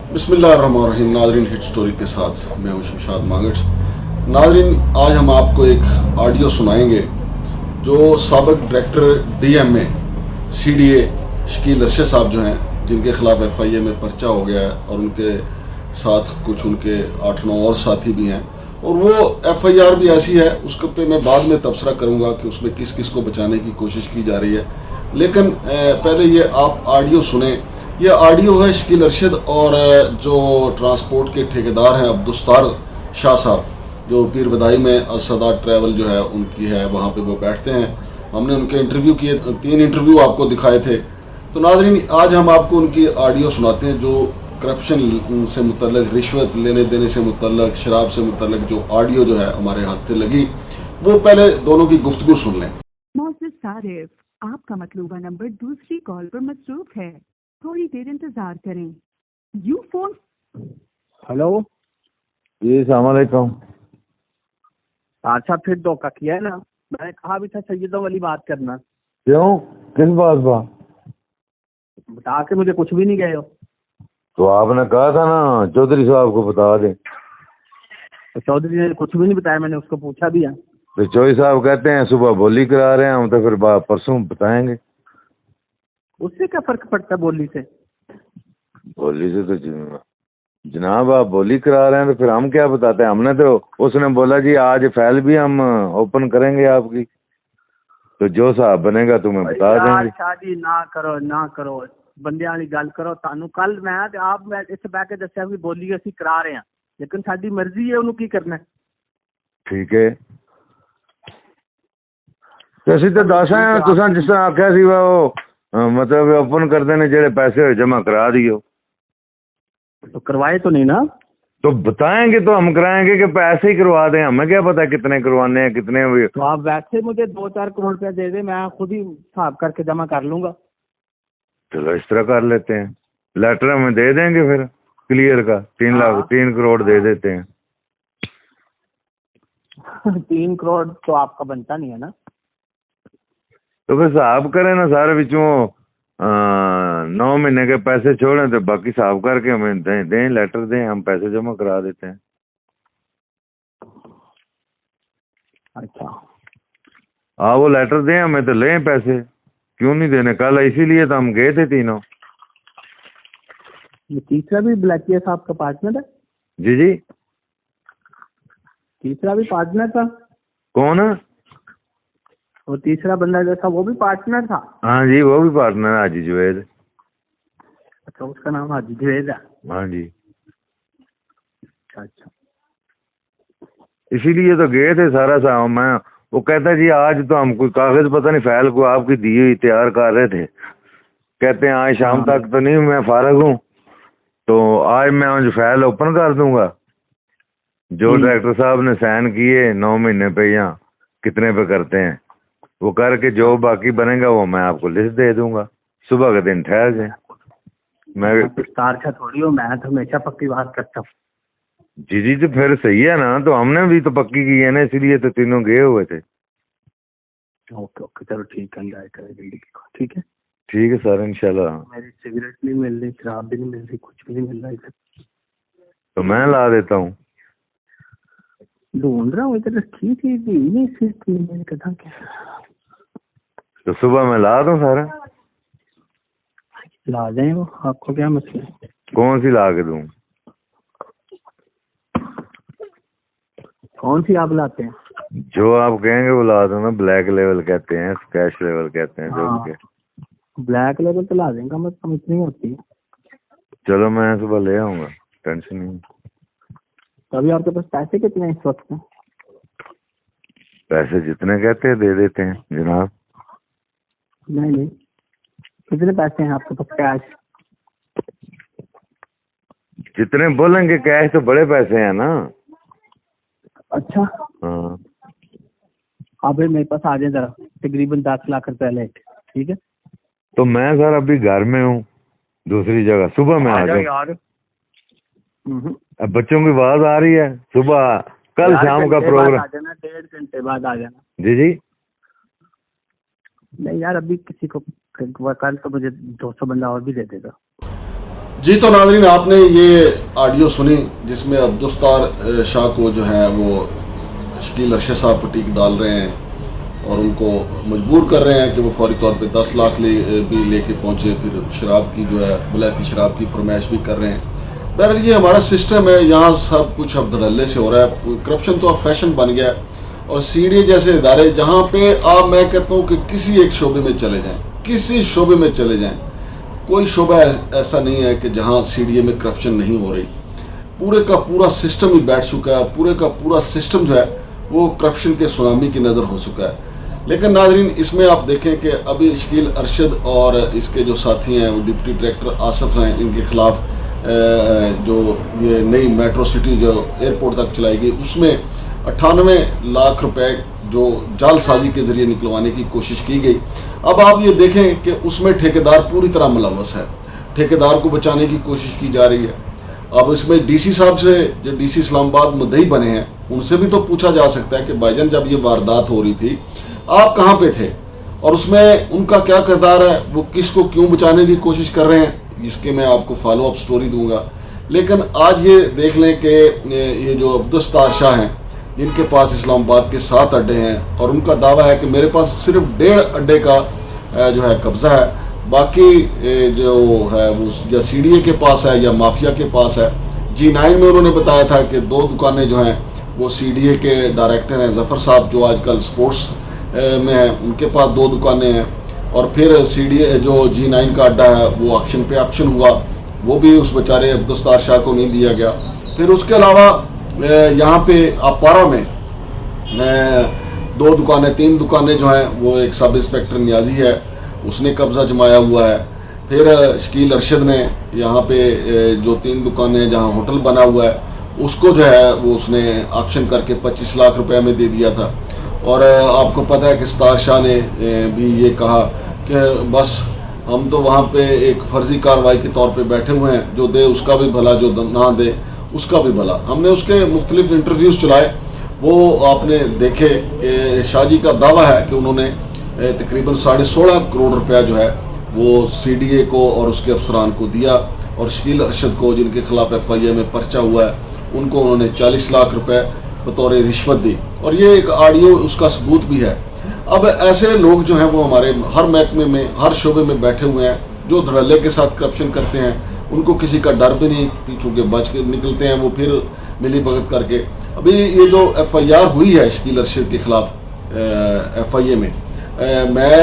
बिस्मिल्लाहिर्रहमानिर्रहीम। नाज़रीन, hit story के साथ मैं हूं शमशाद मांगट। नाज़रीन, आज हम आपको एक ऑडियो सुनाएंगे जो साबिक director DMA CDA Shakeel Arshad साहब जो हैं, जिनके खिलाफ FIA में पर्चा हो गया है और उनके साथ कुछ उनके 8-9 और साथी भी हैं, और वो FIR भी ऐसी है, उसके पे मैं बाद में तबसरा करूंगा कि उसमें किस किस को बचाने की कोशिश की जा रही है। लेकिन पहले ये आप ऑडियो सुने। ये ऑडियो है शकील अरशद और जो ट्रांसपोर्ट के ठेकेदार हैं अब्दुस्तार शाह साहब, जो पीर बदाई में असदात ट्रैवल जो है उनकी है, वहाँ पे वो बैठते हैं। हमने उनके इंटरव्यू किए, 3 इंटरव्यू आपको दिखाए थे। तो नाज़रीन, आज हम आपको उनकी ऑडियो सुनाते हैं जो करप्शन से मुतल्लिक, रिश्वत लेने देने से मुतल्लिक, शराब से मुतल्लिक जो ऑडियो जो है हमारे हाथ से लगी, वो पहले दोनों की गुफ्तगू सुन लें। मोहसिन सारिफ, आपका मतलूबा नंबर दूसरी कॉल पर मसरूफ है, थोड़ी देर इंतजार करें। You phone. हेलो जी अस्सलाम वालेकुम। अच्छा, फिर धोखा किया है ना। मैंने कहा भी था सैयदों वाली बात करना। क्यों, किस बात पर? बता के मुझे कुछ भी नहीं गए हो। तो आपने कहा था ना चौधरी साहब को बता दे। तो चौधरी ने कुछ भी नहीं बताया, मैंने उसको पूछा भी है। तो चौधरी साहब कहते हैं सुबह बोली करा रहे हैं हम, तो फिर परसों बताएंगे। उससे क्या फर्क पड़ता है बोली से? बोली से तो जनाब आप बोली करा रहे हैं, तो फिर हम क्या बताते हैं? हमने तो, उसने बोला जी आज फाइल भी हम ओपन करेंगे आपकी, तो जो साहब बनेगा तुम्हें बता देंगे। शादी ना करो, बंदे वाली गल करो। तानू कल मैं ते आप मैं इस बह के दस्या भी बोली असी करा रहे हैं, लेकिन साडी मर्जी है ਉਹਨੂੰ ਕੀ करना है। ठीक है, तो ਅਸੀਂ ਤਾਂ ਦੱਸ ਆਏ ਹਾਂ, ਤੁਸੀਂ ਜਿਸ ਤਰ੍ਹਾਂ ਆਖਿਆ ਸੀ ਉਹ मतलब ओपन कर देने, जेड़े पैसे हो जमा करा दियो। तो करवाए तो नहीं ना? तो बताएंगे तो हम कराएंगे कि पैसे ही करवा दें, हमें क्या पता कितने करवाने हैं कितने हुए। तो आप वैसे मुझे 2-4 करोड़ रुपया दे दे, मैं खुद ही हिसाब करके जमा कर लूंगा। चलो इस तरह कर लेते हैं, लेटर हमें दे देंगे फिर क्लियर का 3 लाख 3 करोड़ दे देते हैं। 3 करोड़ तो आपका बनता नहीं है ना। तो फिर साहब करें ना सारे बिचों 9 महीने के पैसे छोड़ें, तो बाकी साहब करके हमें दें लेटर दें, हम पैसे जमा करा देते हैं। अच्छा, हाँ वो लेटर दें हमें तो लें पैसे, क्यों नहीं देने? कल इसीलिए तो हम गए थे तीनों। ये तीसरा भी ब्लैकिया साहब का पार्टनर है? जी जी, तीसरा भी पार्टनर था? कौन है वो तीसरा बंदा जो था वो भी पार्टनर था? हाँ जी, वो भी पार्टनर है, हाजी जुवैद। अच्छा, उसका नाम हाजी जुवैद है? हाँ जी, अच्छा, इसीलिए तो गए थे सारा साहब। मैं, वो कहता जी आज तो हम कोई कागज पता नहीं फाइल को आपकी दी हुई तैयार कर रहे थे, कहते हैं आज शाम तक तो नहीं, मैं फारग हूँ, तो आज मैं आज फाइल ओपन कर दूंगा। जो डायरेक्टर साहब ने साइन किए 9 महीने पे या कितने पे करते हैं, वो करके जो बाकी बनेगा वो मैं आपको लिस्ट दे दूंगा। सुबह के दिन ठहर जाए। मैं तारछा थोड़ी हूँ, मैं तो हमेशा पक्की बात करता हूँ। जी जी, तो फिर सही है ना, तो हमने भी तो पक्की की है ना, इसीलिए तो तीनों गए हुए थे। ओके ओके, चलो ठीक है, एंजॉय करें जिंदगी को। ठीक है, ठीक है सर, इंशाल्लाह। मेरी सिगरेट नहीं मिल रही, शराब भी नहीं मिल रही, कुछ भी नहीं मिल रहा इधर। तो मैं ला देता हूँ। ढूंढ रहा हूँ, इधर रखी थी नहीं, सिर्फ मैंने कहा क्या। तो सुबह मैं ला दूँ सारा? ला दें वो, आपको क्या मसला है? कौन सी ला के दूँ? कौन सी आप लाते हैं? जो आप कहेंगे वो ला दूँ ना। ब्लैक लेवल कहते हैं, कैश लेवल कहते हैं, जो भी कहे। ब्लैक लेवल तो ला देंगे, मतलब इतनी होती है। चलो मैं सुबह ले आऊंगा, टेंशन नहीं। तो अभी आपके पास पैसे कितने हैं इस वक्त में? पैसे जितने कहते हैं दे देते हैं जनाब। नहीं, कितने पैसे हैं आपके पास कैश? जितने बोलेंगे कैश, तो बड़े पैसे हैं ना। अच्छा, हाँ, आप मेरे पास आ जाए जरा, तकरीबन 10 लाख रुपए लेट। ठीक है, तो मैं सर अभी घर में हूँ दूसरी जगह, सुबह में आ जाऊँ यार। अब बच्चों की आवाज आ रही है, सुबह कल शाम का प्रोग्राम। 1.5 घंटे बाद आ जाना। जी जी, नहीं यार, अभी किसी को कल तो मुझे 200 बंदा और भी दे देगा। جی تو ناظرین آپ نے یہ آڈیو سنی جس میں عبدالستار شاہ کو جو ہے وہ شکیل ارشد صاحب فٹیک ڈال رہے ہیں اور ان کو مجبور کر رہے ہیں کہ وہ فوری طور پہ 10 لاکھ بھی لے کے پہنچے، پھر شراب کی جو ہے بلائتی شراب کی فرمائش بھی کر رہے ہیں۔ بہرحال یہ ہمارا سسٹم ہے، یہاں سب کچھ اب دھڑلے سے ہو رہا ہے، کرپشن تو اب فیشن بن گیا ہے۔ اور CDA جیسے ادارے جہاں پہ آپ میں کہتا ہوں کہ کسی ایک شعبے میں چلے جائیں، کسی شعبے میں چلے جائیں، کوئی شعبہ ایسا نہیں ہے کہ جہاں CDA میں کرپشن نہیں ہو رہی، پورے کا پورا سسٹم ہی بیٹھ چکا ہے، پورے کا پورا سسٹم جو ہے وہ کرپشن کے سونامی کی نظر ہو چکا ہے۔ لیکن ناظرین اس میں آپ دیکھیں کہ ابھی شکیل ارشد اور اس کے جو ساتھی ہیں وہ ڈپٹی ڈائریکٹر آصف ہیں، ان کے خلاف جو یہ نئی میٹرو سٹی جو ایئرپورٹ تک چلائی گئی اس میں 98 لاکھ روپے جو جال سازی کے ذریعے نکلوانے کی کوشش کی گئی۔ اب آپ یہ دیکھیں کہ اس میں ٹھیکیدار پوری طرح ملوث ہے، ٹھیکیدار کو بچانے کی کوشش کی جا رہی ہے۔ اب اس میں DC صاحب سے جو DC اسلام آباد مدعی بنے ہیں ان سے بھی تو پوچھا جا سکتا ہے کہ بھائی جان جب یہ واردات ہو رہی تھی آپ کہاں پہ تھے اور اس میں ان کا کیا کردار ہے، وہ کس کو کیوں بچانے کی کوشش کر رہے ہیں، جس کے میں آپ کو فالو اپ سٹوری دوں گا۔ لیکن آج یہ دیکھ لیں کہ یہ جو عبدالستار شاہ ہیں جن کے پاس اسلام آباد کے 7 اڈے ہیں اور ان کا دعویٰ ہے کہ میرے پاس صرف 1.5 اڈے کا جو ہے قبضہ ہے، باقی جو ہے وہ یا CDA کے پاس ہے یا مافیا کے پاس ہے۔ G9 میں انہوں نے بتایا تھا کہ 2 دکانیں جو ہیں وہ CDA کے ڈائریکٹر ہیں ظفر صاحب جو آج کل سپورٹس میں ہیں، ان کے پاس 2 دکانیں ہیں، اور پھر CDA جو G9 کا اڈا ہے وہ آکشن پہ آکشن ہوا، وہ بھی اس بیچارے عبدالستار شاہ کو نہیں دیا گیا۔ پھر اس کے علاوہ یہاں پہ اپارا میں 2 دکانیں 3 دکانیں جو ہیں وہ ایک سب انسپیکٹر نیازی ہے اس نے قبضہ جمایا ہوا ہے۔ پھر شکیل ارشد نے یہاں پہ جو 3 دکانیں جہاں ہوٹل بنا ہوا ہے اس کو جو ہے وہ اس نے آکشن کر کے 25 لاکھ روپے میں دے دیا تھا۔ اور آپ کو پتہ ہے کہ ستار شاہ نے بھی یہ کہا کہ بس ہم تو وہاں پہ ایک فرضی کارروائی کے طور پہ بیٹھے ہوئے ہیں، جو دے اس کا بھی بھلا، جو نہ دے اس کا بھی بھلا۔ ہم نے اس کے مختلف انٹرویوز چلائے، وہ آپ نے دیکھے کہ شاہ جی کا دعویٰ ہے کہ انہوں نے تقریباً 16.5 کروڑ روپیہ جو ہے وہ CDA کو اور اس کے افسران کو دیا، اور شکیل ارشد کو جن کے خلاف FIA میں پرچہ ہوا ہے ان کو انہوں نے 40 لاکھ روپے بطور رشوت دی، اور یہ ایک آڈیو اس کا ثبوت بھی ہے۔ اب ایسے لوگ جو ہیں وہ ہمارے ہر محکمے میں ہر شعبے میں بیٹھے ہوئے ہیں جو دھڑلے کے ساتھ کرپشن کرتے ہیں، ان کو کسی کا ڈر بھی نہیں، چونکہ بچ کے نکلتے ہیں وہ پھر ملی بھگت کر کے۔ ابھی یہ جو FIR ہوئی ہے شکیل ارشد کے خلاف FIA میں، میں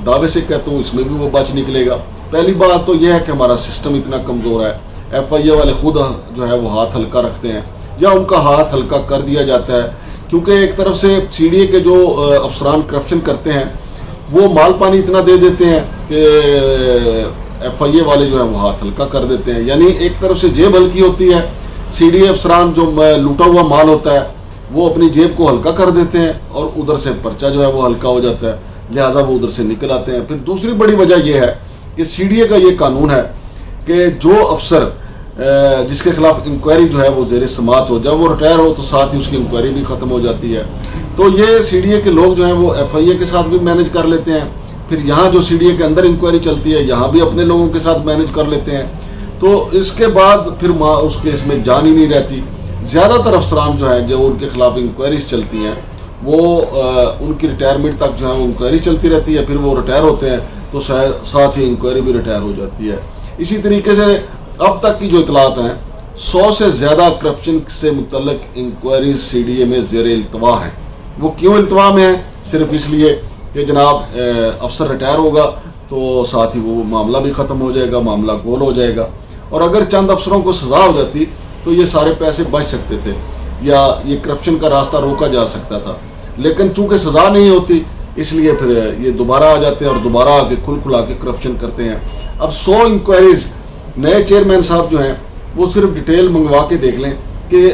دعوے سے کہتا ہوں اس میں بھی وہ بچ نکلے گا۔ پہلی بات تو یہ ہے کہ ہمارا سسٹم اتنا کمزور ہے، FIA والے خود جو ہے وہ ہاتھ ہلکا رکھتے ہیں یا ان کا ہاتھ ہلکا کر دیا جاتا ہے، کیونکہ ایک طرف سے CDA کے جو افسران کرپشن کرتے ہیں وہ مال پانی اتنا دے دیتے ہیں کہ FIA والے جو ہے وہ ہاتھ ہلکا کر دیتے ہیں۔ یعنی ایک طرف سے جیب ہلکی ہوتی ہے، CDA افسران جو لوٹا ہوا مال ہوتا ہے وہ اپنی جیب کو ہلکا کر دیتے ہیں، اور ادھر سے پرچہ جو ہے وہ ہلکا ہو جاتا ہے، لہٰذا وہ ادھر سے نکل آتے ہیں۔ پھر دوسری بڑی وجہ یہ ہے کہ CDA کا یہ قانون ہے کہ جو افسر جس کے خلاف انکوائری جو ہے وہ زیر سماعت ہو، جب وہ ریٹائر ہو تو ساتھ ہی اس کی انکوائری بھی ختم ہو جاتی ہے۔ تو یہ CDA کے لوگ جو ہیں وہ FIA کے ساتھ بھی مینج کر لیتے ہیں، پھر یہاں جو CDA کے اندر انکوائری چلتی ہے یہاں بھی اپنے لوگوں کے ساتھ مینج کر لیتے ہیں، تو اس کے بعد پھر اس کیس میں جان ہی نہیں رہتی۔ زیادہ تر افسران جو ہیں جو ان کے خلاف انکوائریز چلتی ہیں وہ ان کی ریٹائرمنٹ تک جو ہے وہ انکوائری چلتی رہتی ہے، پھر وہ ریٹائر ہوتے ہیں تو ساتھ ہی انکوائری بھی ریٹائر ہو جاتی ہے۔ اسی طریقے سے اب تک کی جو اطلاعات ہیں 100 سے زیادہ کرپشن سے متعلق انکوائریز CDA میں زیر التوا ہیں۔ وہ کیوں التوا میں ہیں؟ صرف اس لیے کہ جناب افسر ریٹائر ہوگا تو ساتھ ہی وہ معاملہ بھی ختم ہو جائے گا، معاملہ گول ہو جائے گا، اور اگر چند افسروں کو سزا ہو جاتی تو یہ سارے پیسے بچ سکتے تھے یا یہ کرپشن کا راستہ روکا جا سکتا تھا، لیکن چونکہ سزا نہیں ہوتی اس لیے پھر یہ دوبارہ آ جاتے ہیں اور دوبارہ آ کے کھلا کے کرپشن کرتے ہیں۔ اب 100 انکوائریز نئے چیئرمین صاحب جو ہیں وہ صرف ڈیٹیل منگوا کے دیکھ لیں کہ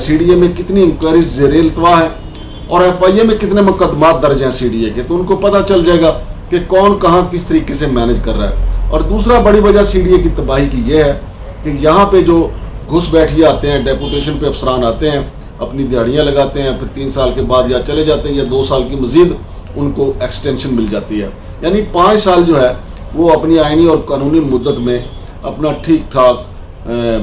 CDA میں کتنی انکوائریز زیر التوا ہیں اور FIA میں کتنے مقدمات درج ہیں CDA کے، تو ان کو پتہ چل جائے گا کہ کون کہاں کس طریقے سے مینج کر رہا ہے۔ اور دوسرا بڑی وجہ CDA کی تباہی کی یہ ہے کہ یہاں پہ جو گھس بیٹھیے آتے ہیں، ڈیپوٹیشن پہ افسران آتے ہیں، اپنی دیہڑیاں لگاتے ہیں، پھر 3 سال کے بعد یا چلے جاتے ہیں یا 2 سال کی مزید ان کو ایکسٹینشن مل جاتی ہے، یعنی 5 سال جو ہے وہ اپنی آئینی اور قانونی مدت میں अपना ठीक ठाक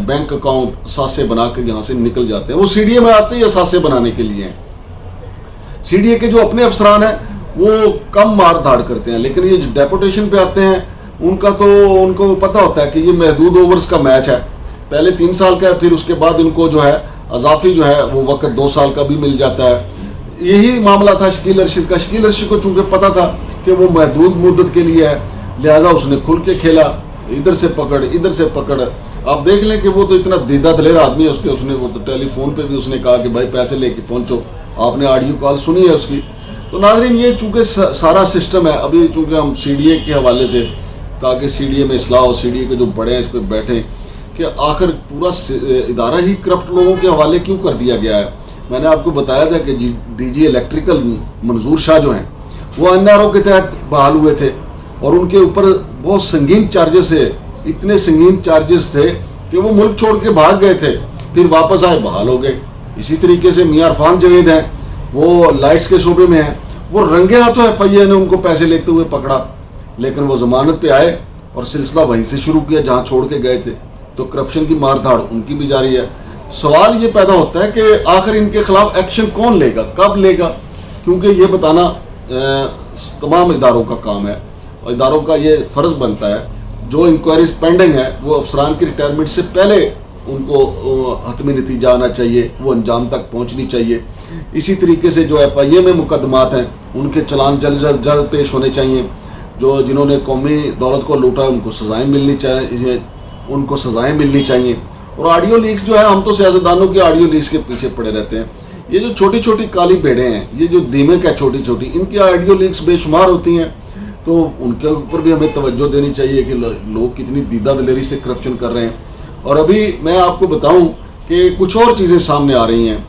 बैंक अकाउंट असासे बना कर यहाँ से निकल जाते हैं। वो CDA में आते ही असासे बनाने के लिए हैं। CDA के जो अपने अफसरान हैं वो कम मार धाड़ करते हैं, लेकिन ये जो डेपुटेशन पे आते हैं उनको पता होता है कि ये महदूद ओवर्स का मैच है, पहले 3 साल का है, फिर उसके बाद इनको जो है अजाफी जो है वो वक्त 2 साल का भी मिल जाता है। यही मामला था शकील अर्शद का। शकील अर्शद को चूंकि पता था कि वो महदूद मुद्दत के लिए है, लिहाजा उसने खुल के खेला, इधर से पकड़ इधर से पकड़। आप देख लें कि वो तो इतना दीदा दलेर आदमी है, उसने वो तो टेलीफोन पे भी उसने कहा कि भाई पैसे लेके पहुंचो, आपने ऑडियो कॉल सुनी है उसकी। तो नाज़रीन ये चूंकि सारा सिस्टम है, अभी चूंकि हम CDA के हवाले से, ताकि CDA में इस्लाह हो, CDA के जो बड़े हैं इस पर बैठें कि आखिर पूरा इदारा ही करप्ट लोगों के हवाले क्यों कर दिया गया है। मैंने आपको बताया था कि DG इलेक्ट्रिकल मंजूर शाह जो हैं वो NRO के तहत बहाल हुए थे और उनके ऊपर बहुत संगीन चार्जेस है, इतने संगीन चार्जेस थे कि वो मुल्क छोड़ के भाग गए थे, फिर वापस आए बहाल हो गए। इसी तरीके से मियां इरफान जवेद हैं, वो लाइट्स के शोबे में हैं, वो रंगे हाथों FIA ने उनको पैसे लेते हुए पकड़ा, लेकिन वो जमानत पे आए और सिलसिला वहीं से शुरू किया जहां छोड़ के गए थे। तो करप्शन की मार धाड़ उनकी भी जारी है। सवाल ये पैदा होता है कि आखिर इनके खिलाफ एक्शन कौन लेगा, कब लेगा, क्योंकि ये बताना तमाम इदारों का काम है और इदारों का ये फ़र्ज़ बनता है। जो इंक्वायरीज पेंडिंग है वो अफसरान की रिटायरमेंट से पहले उनको हतमी नतीजा आना चाहिए, वो अंजाम तक पहुंचनी चाहिए। इसी तरीके से जो FIA में मुकदमात हैं उनके चलान जल्द पेश होने चाहिए। जो जिन्होंने कौमी दौलत को लूटा उनको सज़ाएँ मिलनी चाहिए। और ऑडियो लीक्स जो है, हम तो सियासतदानों की ऑडियो लीक्स के पीछे पड़े रहते हैं। ये जो छोटी छोटी काली भेड़ें हैं, ये जो दीमक है छोटी छोटी, इनकी ऑडियो लीक्स बेशुमार होती हैं, तो उनके ऊपर भी हमें तवज्जो देनी चाहिए कि लोग कितनी दीदा दलेरी से करप्शन कर रहे हैं। और अभी मैं आपको बताऊं कि कुछ और चीज़ें सामने आ रही हैं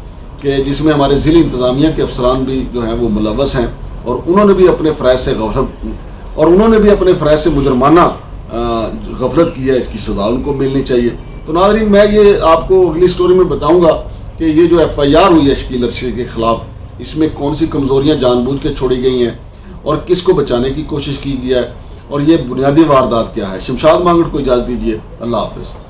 कि जिसमें हमारे ज़िली इंतज़ामिया के अफसरान भी जो हैं वो मुलव्वस हैं और उन्होंने भी अपने फ़राइज़ से मुजरमाना गफलत की है, इसकी सज़ा उनको मिलनी चाहिए। तो नाज़रीन मैं ये आपको अगली स्टोरी में बताऊंगा कि ये जो FIR हुई है शकील अर्शद के ख़िलाफ़, इसमें कौन सी कमज़ोरियाँ जानबूझ के छोड़ी गई हैं और किसको बचाने की कोशिश की गई है और ये बुनियादी वारदात क्या है। शमशाद मांगड़ को इजाज़त दीजिए। अल्लाह हाफ़िज़।